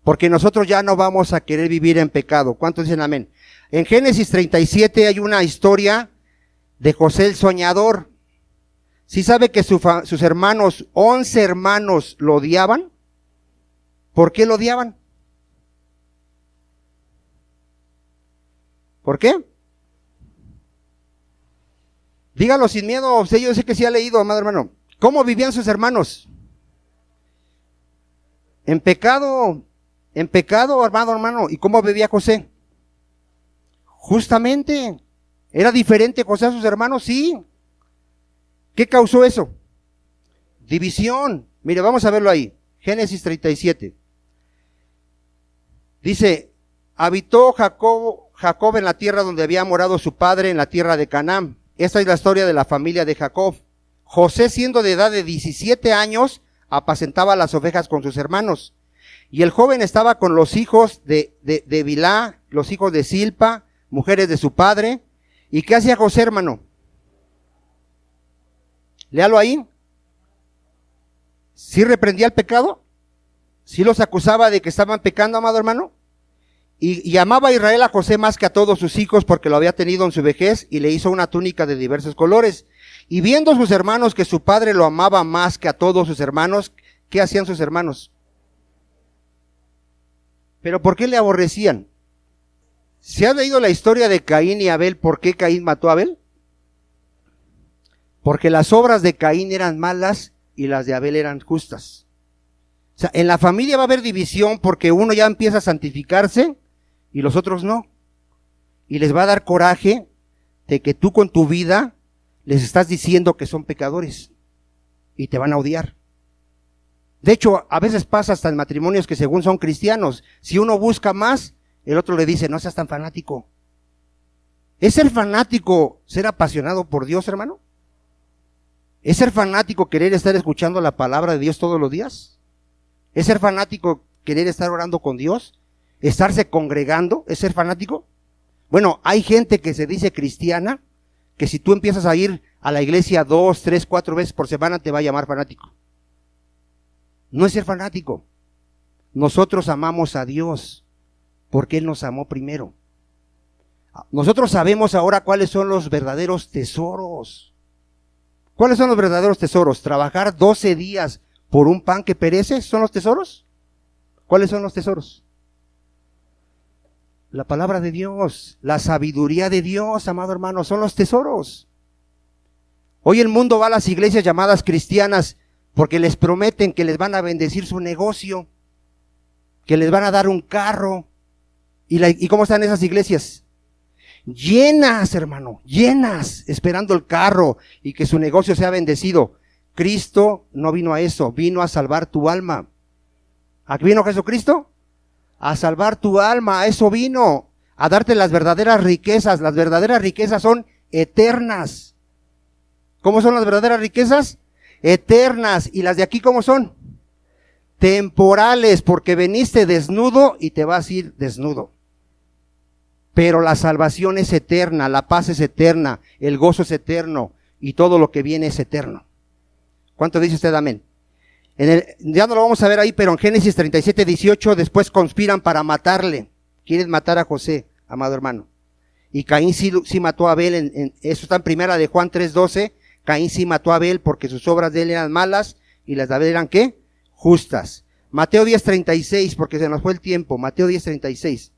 Porque nosotros ya no vamos a querer vivir en pecado. ¿Cuántos dicen amén? En Génesis 37 hay una historia de José el soñador. ¿Sí sabe que sus hermanos, 11 hermanos, lo odiaban? ¿Por qué lo odiaban? ¿Por qué? Dígalo sin miedo, yo sé que sí ha leído, amado hermano. ¿Cómo vivían sus hermanos? En pecado, amado hermano. ¿Y cómo vivía José? Justamente, ¿era diferente José a sus hermanos? Sí. ¿Qué causó eso? División. Mire, vamos a verlo ahí. Génesis 37. Dice, habitó Jacob en la tierra donde había morado su padre, en la tierra de Canaán. Esta es la historia de la familia de Jacob. José, siendo de edad de 17 años, apacentaba las ovejas con sus hermanos. Y el joven estaba con los hijos de Bilhá, los hijos de Silpa, mujeres de su padre. ¿Y qué hacía José, hermano? Léalo ahí. ¿Sí reprendía el pecado? ¿Sí los acusaba de que estaban pecando, amado hermano? Y amaba a Israel a José más que a todos sus hijos porque lo había tenido en su vejez y le hizo una túnica de diversos colores. Y viendo sus hermanos que su padre lo amaba más que a todos sus hermanos, ¿qué hacían sus hermanos? ¿Pero por qué le aborrecían? ¿Se ha leído la historia de Caín y Abel? ¿Por qué Caín mató a Abel? Porque las obras de Caín eran malas y las de Abel eran justas. O sea, en la familia va a haber división porque uno ya empieza a santificarse y los otros no. Y les va a dar coraje de que tú con tu vida les estás diciendo que son pecadores y te van a odiar. De hecho, a veces pasa hasta en matrimonios que según son cristianos, si uno busca más, el otro le dice, no seas tan fanático. ¿Es ser fanático ser apasionado por Dios, hermano? ¿Es ser fanático querer estar escuchando la palabra de Dios todos los días? ¿Es ser fanático querer estar orando con Dios? ¿Estarse congregando? ¿Es ser fanático? Bueno, hay gente que se dice cristiana, que si tú empiezas a ir a la iglesia 2, 3, 4 veces por semana te va a llamar fanático. No es ser fanático. Nosotros amamos a Dios porque Él nos amó primero. Nosotros sabemos ahora cuáles son los verdaderos tesoros. ¿Cuáles son los verdaderos tesoros? Trabajar 12 días por un pan que perece, ¿son los tesoros? ¿Cuáles son los tesoros? La palabra de Dios, la sabiduría de Dios, amado hermano, son los tesoros. Hoy el mundo va a las iglesias llamadas cristianas porque les prometen que les van a bendecir su negocio, que les van a dar un carro. ¿Y cómo están esas iglesias? Llenas, hermano, llenas, esperando el carro y que su negocio sea bendecido. Cristo no vino a eso, vino a salvar tu alma. ¿A qué vino Jesucristo? A salvar tu alma, a eso vino, a darte las verdaderas riquezas. Las verdaderas riquezas son eternas. ¿Cómo son las verdaderas riquezas? Eternas. ¿Y las de aquí cómo son? Temporales, porque veniste desnudo y te vas a ir desnudo. Pero la salvación es eterna, la paz es eterna, el gozo es eterno y todo lo que viene es eterno. ¿Cuánto dice usted amén? Ya no lo vamos a ver ahí, pero en Génesis 37, 18, después conspiran para matarle. Quieren matar a José, amado hermano. Y Caín sí mató a Abel, eso está en primera de Juan 3:12. Caín sí mató a Abel porque sus obras de él eran malas y las de Abel eran ¿qué? Justas. Mateo 10:36, porque se nos fue el tiempo. Mateo 10:36.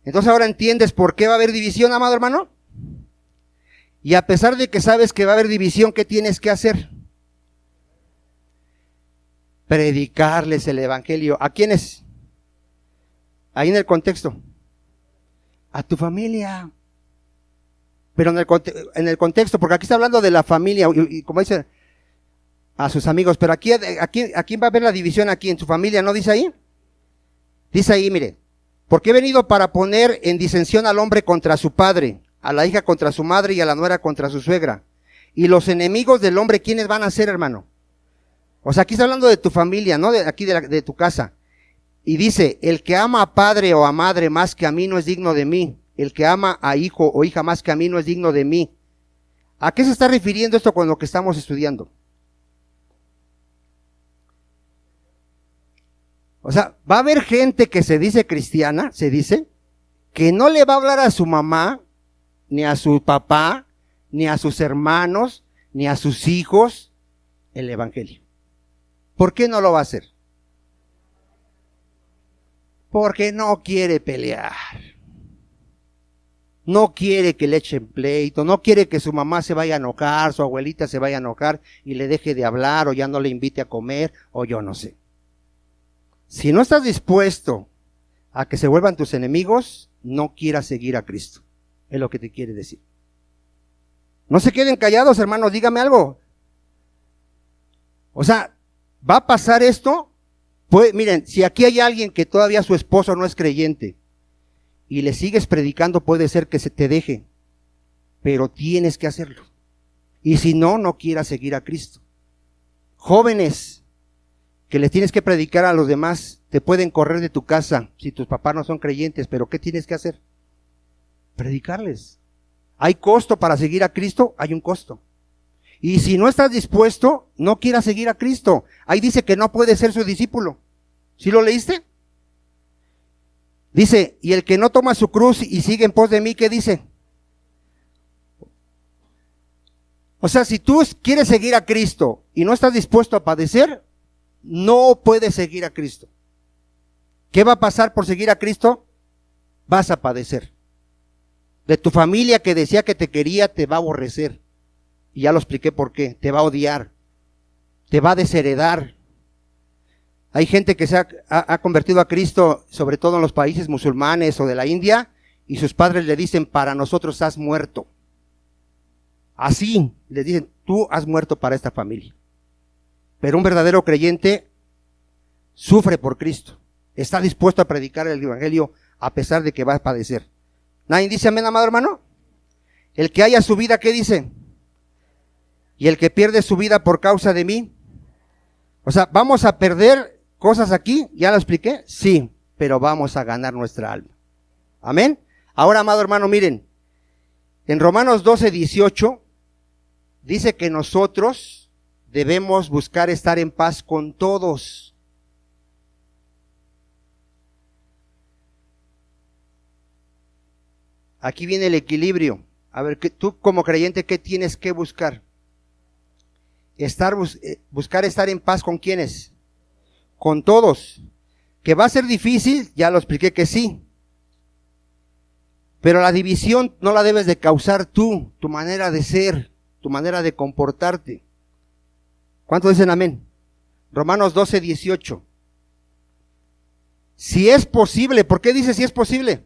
Entonces ahora entiendes por qué va a haber división, amado hermano. Y a pesar de que sabes que va a haber división, ¿qué tienes que hacer? Predicarles el evangelio. ¿A quiénes? Ahí en el contexto. A tu familia. pero en el contexto, porque aquí está hablando de la familia, y como dice, a sus amigos, pero aquí va a haber la división aquí en su familia, ¿no dice ahí? Dice ahí, mire, porque he venido para poner en disensión al hombre contra su padre, a la hija contra su madre y a la nuera contra su suegra. Y los enemigos del hombre, ¿quiénes van a ser, hermano? O sea, aquí está hablando de tu familia, ¿no? De tu casa. Y dice, el que ama a padre o a madre más que a mí no es digno de mí. El que ama a hijo o hija más que a mí no es digno de mí. ¿A qué se está refiriendo esto con lo que estamos estudiando? O sea, va a haber gente que se dice cristiana, se dice, que no le va a hablar a su mamá, ni a su papá, ni a sus hermanos, ni a sus hijos, el evangelio. ¿Por qué no lo va a hacer? Porque no quiere pelear. No quiere que le echen pleito, no quiere que su mamá se vaya a enojar, su abuelita se vaya a enojar y le deje de hablar o ya no le invite a comer o yo no sé. Si no estás dispuesto a que se vuelvan tus enemigos, no quieras seguir a Cristo. Es lo que te quiere decir. No se queden callados, hermanos, dígame algo. O sea, ¿va a pasar esto? Pues miren, si aquí hay alguien que todavía su esposo no es creyente y le sigues predicando, puede ser que se te deje, pero tienes que hacerlo. Y si no, no quieras seguir a Cristo. Jóvenes que les tienes que predicar a los demás, te pueden correr de tu casa si tus papás no son creyentes, pero ¿qué tienes que hacer? Predicarles. ¿Hay costo para seguir a Cristo? Hay un costo. Y si no estás dispuesto, no quieras seguir a Cristo. Ahí dice que no puedes ser su discípulo. ¿Sí lo leíste? Dice, y el que no toma su cruz y sigue en pos de mí, ¿qué dice? O sea, si tú quieres seguir a Cristo y no estás dispuesto a padecer, no puedes seguir a Cristo. ¿Qué va a pasar por seguir a Cristo? Vas a padecer. De tu familia que decía que te quería, te va a aborrecer. Y ya lo expliqué por qué. Te va a odiar. Te va a desheredar. Hay gente que se ha convertido a Cristo, sobre todo en los países musulmanes o de la India, y sus padres le dicen, para nosotros has muerto. Así, les dicen, tú has muerto para esta familia. Pero un verdadero creyente sufre por Cristo. Está dispuesto a predicar el evangelio a pesar de que va a padecer. ¿Nadie dice amén, amado hermano? El que haya su vida, ¿qué dice? Y el que pierde su vida por causa de mí. O sea, ¿vamos a perder cosas aquí? ¿Ya lo expliqué? Sí, pero vamos a ganar nuestra alma. Amén. Ahora, amado hermano, miren. En Romanos 12:18 dice que nosotros debemos buscar estar en paz con todos. Aquí viene el equilibrio. A ver, tú como creyente, ¿qué tienes que buscar? Buscar estar en paz ¿con quiénes? Con todos. ¿Que va a ser difícil? Ya lo expliqué que sí. Pero la división no la debes de causar tú, tu manera de ser, tu manera de comportarte. ¿Cuántos dicen amén? Romanos 12:18. Si es posible, ¿por qué dice si es posible?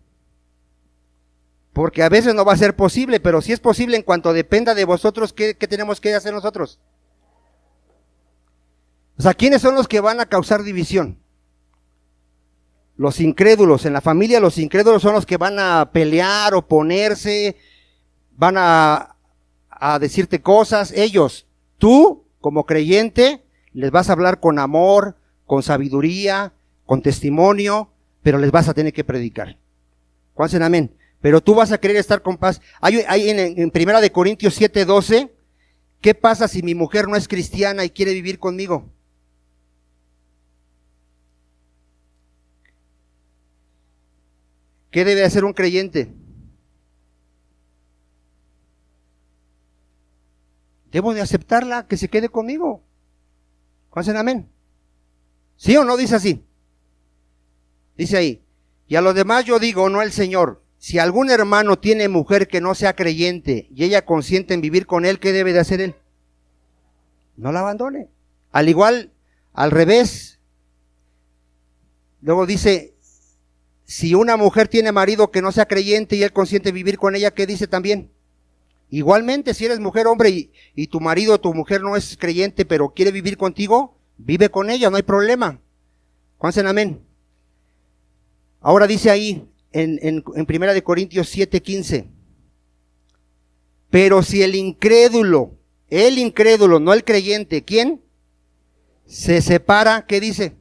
Porque a veces no va a ser posible, pero si es posible en cuanto dependa de vosotros, ¿qué tenemos que hacer nosotros? O sea, ¿quiénes son los que van a causar división? Los incrédulos. En la familia los incrédulos son los que van a pelear, oponerse, van a decirte cosas. Ellos, tú como creyente, les vas a hablar con amor, con sabiduría, con testimonio, pero les vas a tener que predicar. ¿Cuántos dicen amén? Pero tú vas a querer estar con paz. Hay en 1 de Corintios 7:12, ¿qué pasa si mi mujer no es cristiana y quiere vivir conmigo? ¿Qué debe hacer un creyente? Debo de aceptarla, que se quede conmigo. ¿Cuántos dicen amén? ¿Sí o no dice así? Dice ahí, y a los demás yo digo, no el Señor. Si algún hermano tiene mujer que no sea creyente y ella consiente en vivir con él, ¿qué debe de hacer él? No la abandone. Al igual, al revés. Luego dice, si una mujer tiene marido que no sea creyente y él consiente en vivir con ella, ¿qué dice también? Igualmente, si eres mujer, hombre, y tu marido o tu mujer no es creyente, pero quiere vivir contigo, vive con ella, no hay problema. ¿Cuántos dicen amén? Ahora dice ahí, en 1 Corintios 7:15, pero si el incrédulo, no el creyente, ¿quién? Se separa, ¿qué dice?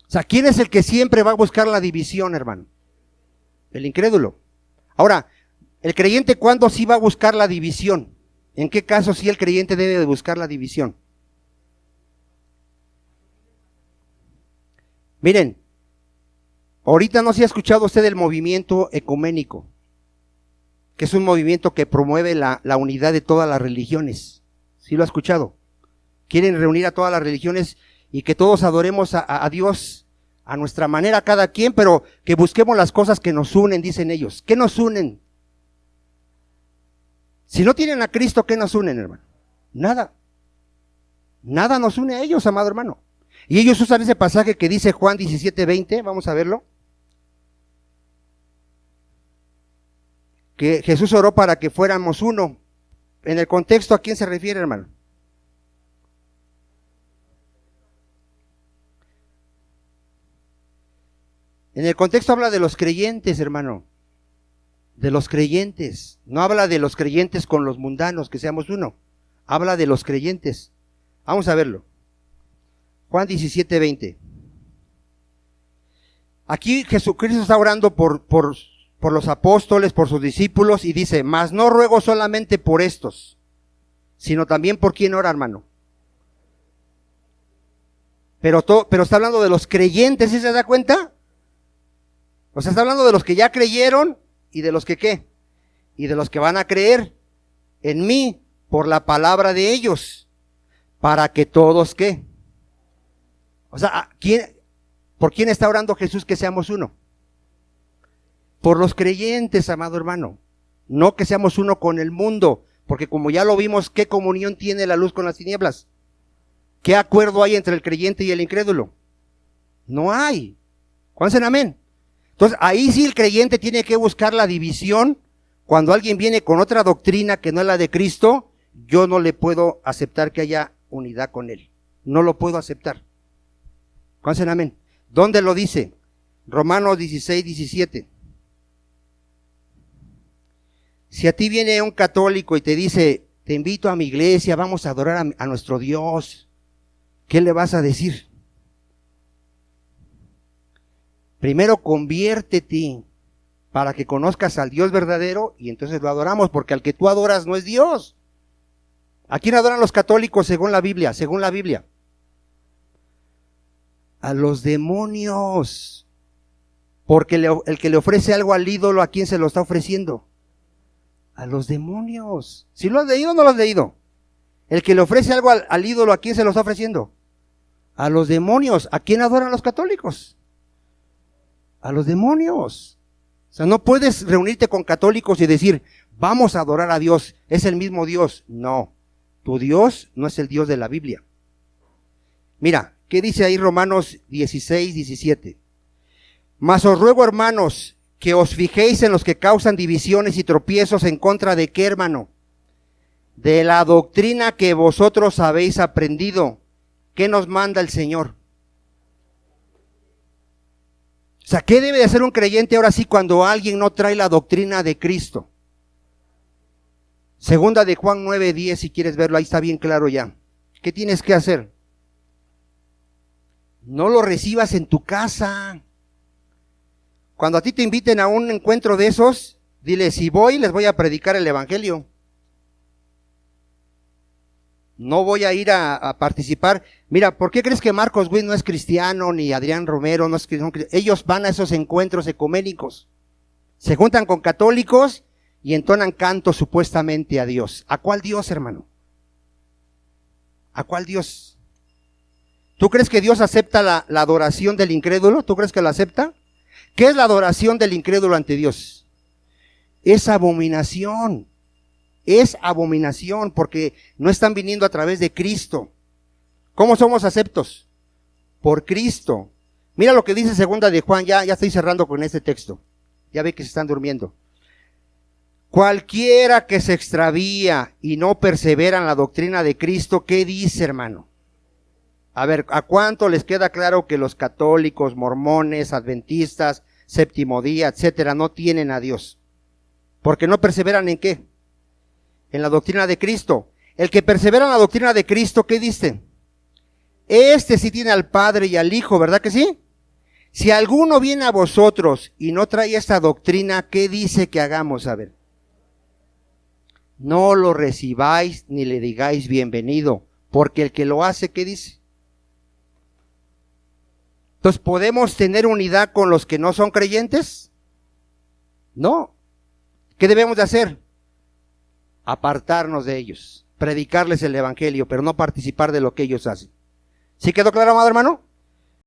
O sea, ¿quién es el que siempre va a buscar la división, hermano? El incrédulo. Ahora, el creyente, ¿cuándo sí va a buscar la división? ¿En qué caso sí el creyente debe de buscar la división? Miren, ahorita no se ha escuchado usted el movimiento ecuménico, que es un movimiento que promueve la unidad de todas las religiones. ¿Sí lo ha escuchado? Quieren reunir a todas las religiones y que todos adoremos a Dios a nuestra manera, cada quien, pero que busquemos las cosas que nos unen, dicen ellos. ¿Qué nos unen? Si no tienen a Cristo, ¿qué nos unen, hermano? Nada. Nada nos une a ellos, amado hermano. Y ellos usan ese pasaje que dice Juan 17:20, vamos a verlo. Que Jesús oró para que fuéramos uno. En el contexto, ¿a quién se refiere, hermano? En el contexto habla de los creyentes, hermano. De los creyentes. No habla de los creyentes con los mundanos, que seamos uno. Habla de los creyentes. Vamos a verlo. Juan 17:20. Aquí Jesucristo está orando por los apóstoles, por sus discípulos, y dice, mas no ruego solamente por estos, sino también por quién ora, hermano. Pero está hablando de los creyentes, ¿sí se da cuenta? O sea, está hablando de los que ya creyeron y de los que ¿qué? Y de los que van a creer en mí por la palabra de ellos, para que todos ¿qué? O sea, ¿por quién está orando Jesús que seamos uno? Por los creyentes, amado hermano. No que seamos uno con el mundo, porque como ya lo vimos, ¿qué comunión tiene la luz con las tinieblas? ¿Qué acuerdo hay entre el creyente y el incrédulo? No hay. ¿Cuántos dicen amén? Entonces, ahí sí el creyente tiene que buscar la división. Cuando alguien viene con otra doctrina que no es la de Cristo, yo no le puedo aceptar que haya unidad con él. No lo puedo aceptar. ¿Cuántos dicen amén? ¿Dónde lo dice? Romanos 16:17. Si a ti viene un católico y te dice, te invito a mi iglesia, vamos a adorar a nuestro Dios, ¿qué le vas a decir? Primero conviértete para que conozcas al Dios verdadero y entonces lo adoramos, porque al que tú adoras no es Dios. ¿A quién adoran los católicos según la Biblia? Según la Biblia. A los demonios. Porque el que le ofrece algo al ídolo, ¿a quién se lo está ofreciendo? A los demonios. ¿Sí lo has leído o no lo has leído? El que le ofrece algo al ídolo, ¿a quién se lo está ofreciendo? A los demonios. ¿A quién adoran los católicos? A los demonios. O sea, no puedes reunirte con católicos y decir, vamos a adorar a Dios, es el mismo Dios. No, tu Dios no es el Dios de la Biblia. Mira, ¿qué dice ahí Romanos 16:17? Mas os ruego, hermanos, que os fijéis en los que causan divisiones y tropiezos en contra de qué, hermano? De la doctrina que vosotros habéis aprendido. ¿Qué nos manda el Señor? O sea, ¿qué debe de hacer un creyente ahora sí cuando alguien no trae la doctrina de Cristo? Segunda de Juan 9:10, si quieres verlo, ahí está bien claro ya. ¿Qué tienes que hacer? No lo recibas en tu casa. Cuando a ti te inviten a un encuentro de esos, dile, si voy, les voy a predicar el evangelio. No voy a ir a participar. Mira, ¿por qué crees que Marcos Witt no es cristiano, ni Adrián Romero no es cristiano? Ellos van a esos encuentros ecuménicos. Se juntan con católicos y entonan cantos supuestamente a Dios. ¿A cuál Dios, hermano? ¿A cuál Dios? ¿Tú crees que Dios acepta la adoración del incrédulo? ¿Tú crees que la acepta? ¿Qué es la adoración del incrédulo ante Dios? Es abominación. Es abominación porque no están viniendo a través de Cristo. ¿Cómo somos aceptos? Por Cristo. Mira lo que dice segunda de Juan, ya estoy cerrando con este texto. Ya ve que se están durmiendo. Cualquiera que se extravía y no persevera en la doctrina de Cristo, ¿qué dice, hermano? A ver, ¿a cuánto les queda claro que los católicos, mormones, adventistas, séptimo día, etcétera, no tienen a Dios? Porque no perseveran ¿en qué? En la doctrina de Cristo. El que persevera en la doctrina de Cristo, ¿qué dice? Este sí tiene al Padre y al Hijo, ¿verdad que sí? Si alguno viene a vosotros y no trae esta doctrina, ¿qué dice que hagamos? A ver. No lo recibáis ni le digáis bienvenido, porque el que lo hace, ¿qué dice? Entonces, ¿podemos tener unidad con los que no son creyentes? No. ¿Qué debemos de hacer? Apartarnos de ellos, predicarles el evangelio, pero no participar de lo que ellos hacen. ¿Sí quedó claro, amado hermano?